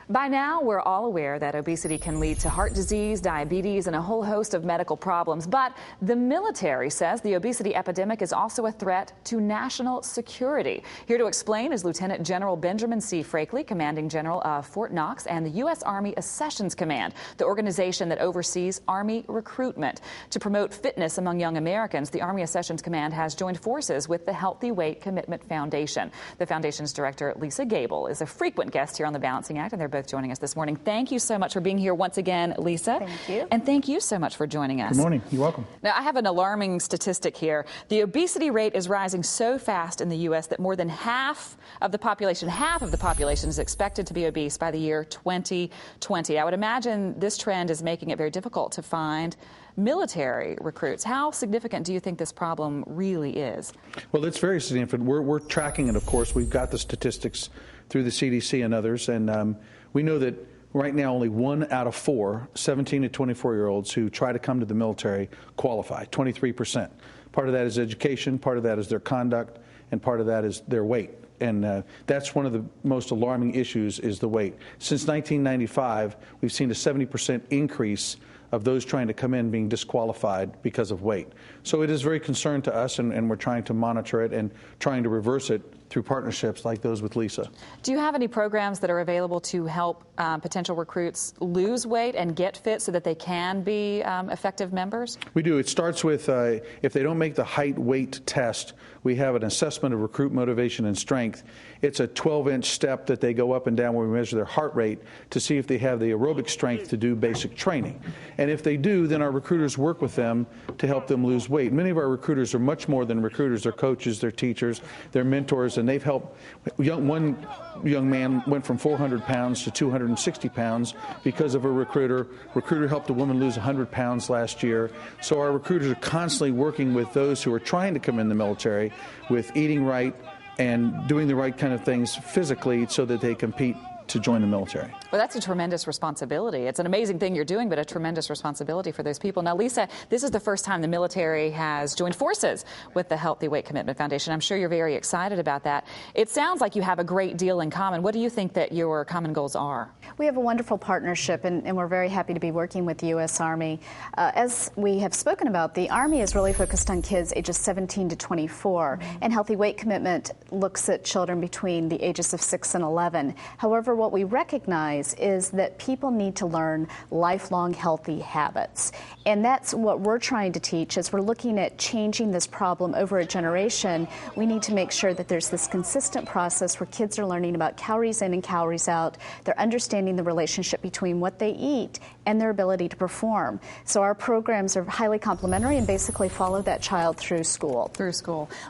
By now, we're all aware that obesity can lead to heart disease, diabetes, and a whole host of medical problems. But the military says the obesity epidemic is also a threat to national security. Here to explain is Lieutenant General Benjamin C. Frakely, Commanding General of Fort Knox and the U.S. Army Accessions Command, the organization that oversees Army recruitment. To promote fitness among young Americans, the Army Accessions Command has joined forces with the Healthy Weight Commitment Foundation. The foundation's director, Lisa Gable, is a frequent guest here on The Balancing Act, and they're both joining us this morning. Thank you so much for being here once again, Lisa. Thank you. And thank you so much for joining us. Good morning. You're welcome. Now, I have an alarming statistic here. The obesity rate is rising so fast in the U.S. that more than half of the population is expected to be obese by the year 2020. I would imagine this trend is making it very difficult to find military recruits. How significant do you think this problem really is? Well, it's very significant. We're tracking it, of course. We've got the statistics through the CDC and others, and we know that right now only 1 out of 4 17 to 24-year-olds who try to come to the military qualify, 23%. Part of that is education, part of that is their conduct, and part of that is their weight. And that's one of the most alarming issues, is the weight. Since 1995, we've seen a 70% increase of those trying to come in being disqualified because of weight. So it is very concerning to us, and we're trying to monitor it and trying to reverse it through partnerships like those with Lisa. Do you have any programs that are available to help potential recruits lose weight and get fit so that they can be effective members? We do. It starts with if they don't make the height weight test, we have an assessment of recruit motivation and strength. It's a 12-inch step that they go up and down where we measure their heart rate to see if they have the aerobic strength to do basic training. And if they do, then our recruiters work with them to help them lose weight. Many of our recruiters are much more than recruiters. They're coaches, they're teachers, they're mentors, and they've helped. One young man went from 400 pounds to 260 pounds because of a recruiter. Recruiter helped a woman lose 100 pounds last year. So our recruiters are constantly working with those who are trying to come in the military with eating right and doing the right kind of things physically so that they compete to join the military. Well, that's a tremendous responsibility. It's an amazing thing you're doing, but a tremendous responsibility for those people. Now, Lisa, this is the first time the military has joined forces with the Healthy Weight Commitment Foundation. I'm sure you're very excited about that. It sounds like you have a great deal in common. What do you think that your common goals are? We have a wonderful partnership, and we're very happy to be working with the U.S. Army. As we have spoken about, the Army is really focused on kids ages 17 to 24, and Healthy Weight Commitment looks at children between the ages of 6 and 11. However, what we recognize is that people need to learn lifelong healthy habits. And that's what we're trying to teach. As we're looking at changing this problem over a generation, we need to make sure that there's this consistent process where kids are learning about calories in and calories out. They're understanding the relationship between what they eat and their ability to perform. So our programs are highly complementary and basically follow that child through school.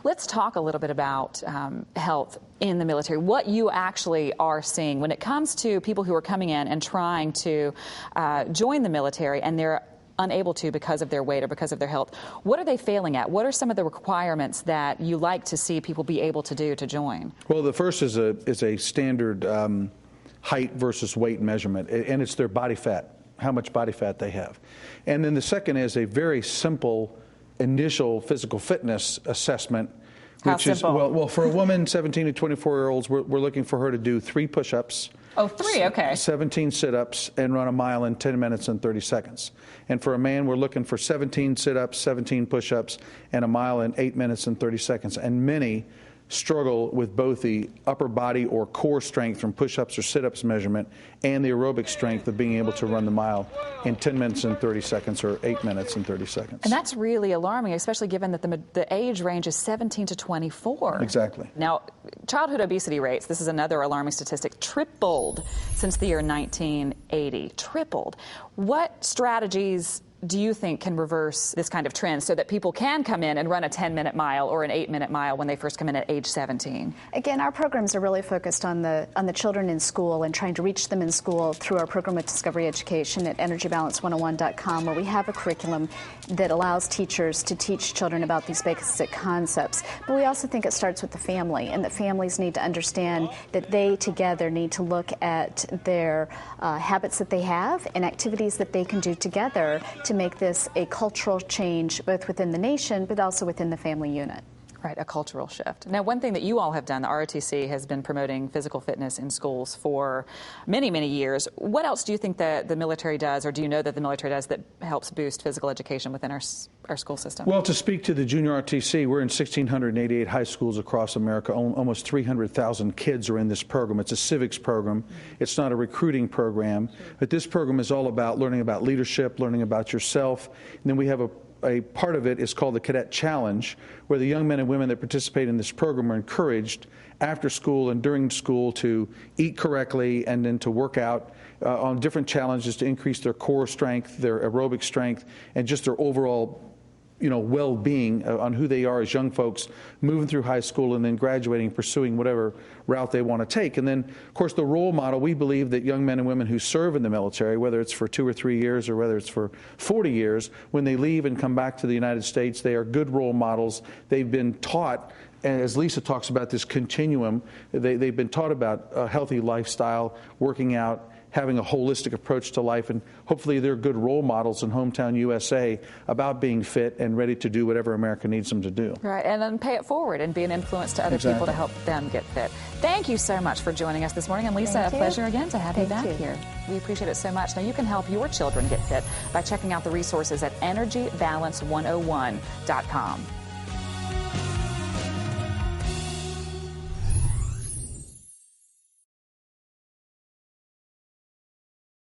Let's talk a little bit about health in the military, what you actually are seeing when it comes to people who are coming in and trying to join the military and they're unable to because of their weight or because of their health. What are they failing at? What are some of the requirements that you like to see people be able to do to join? Well, the first is a standard height versus weight measurement, and it's their body fat, how much body fat they have. And then the second is a very simple initial physical fitness assessment. How simple? Well, for a woman, 17 to 24-year-olds, we're looking for her to do 3 push-ups. Oh, 3, okay. 17 sit-ups and run a mile in 10 minutes and 30 seconds. And for a man, we're looking for 17 sit-ups, 17 push-ups, and a mile in 8 minutes and 30 seconds. And many struggle with both the upper body or core strength from push-ups or sit-ups measurement and the aerobic strength of being able to run the mile in 10 minutes and 30 seconds or 8 minutes and 30 seconds. And that's really alarming, especially given that the age range is 17 to 24. Exactly. Now, childhood obesity rates, this is another alarming statistic, tripled since the year 1980. Tripled. What strategies do you think can reverse this kind of trend so that people can come in and run a 10-minute mile or an 8-minute mile when they first come in at age 17? Again, our programs are really focused on the children in school and trying to reach them in school through our program with Discovery Education at EnergyBalance101.com, where we have a curriculum that allows teachers to teach children about these basic concepts. But we also think it starts with the family, and that families need to understand that they together need to look at their habits that they have and activities that they can do together to make this a cultural change both within the nation but also within the family unit. Right, a cultural shift. Now, one thing that you all have done, the ROTC has been promoting physical fitness in schools for many, many years. What else do you think that the military does, or do you know that the military does, that helps boost physical education within our school system? Well, to speak to the junior ROTC, we're in 1,688 high schools across America. Almost 300,000 kids are in this program. It's a civics program. It's not a recruiting program. But this program is all about learning about leadership, learning about yourself. And then we have a part of it is called the Cadet Challenge, where the young men and women that participate in this program are encouraged after school and during school to eat correctly and then to work out on different challenges to increase their core strength, their aerobic strength, and just their overall well-being on who they are as young folks moving through high school and then graduating, pursuing whatever route they want to take. And then, of course, the role model, we believe that young men and women who serve in the military, whether it's for 2 or 3 years or whether it's for 40 years, when they leave and come back to the United States, they are good role models. They've been taught, and as Lisa talks about this continuum, they've been taught about a healthy lifestyle, working out, having a holistic approach to life, and hopefully they're good role models in hometown USA about being fit and ready to do whatever America needs them to do. Right, and then pay it forward and be an influence to other people to help them get fit. Thank you so much for joining us this morning. And Lisa, a pleasure again to have you back here. We appreciate it so much. Now, you can help your children get fit by checking out the resources at EnergyBalance101.com.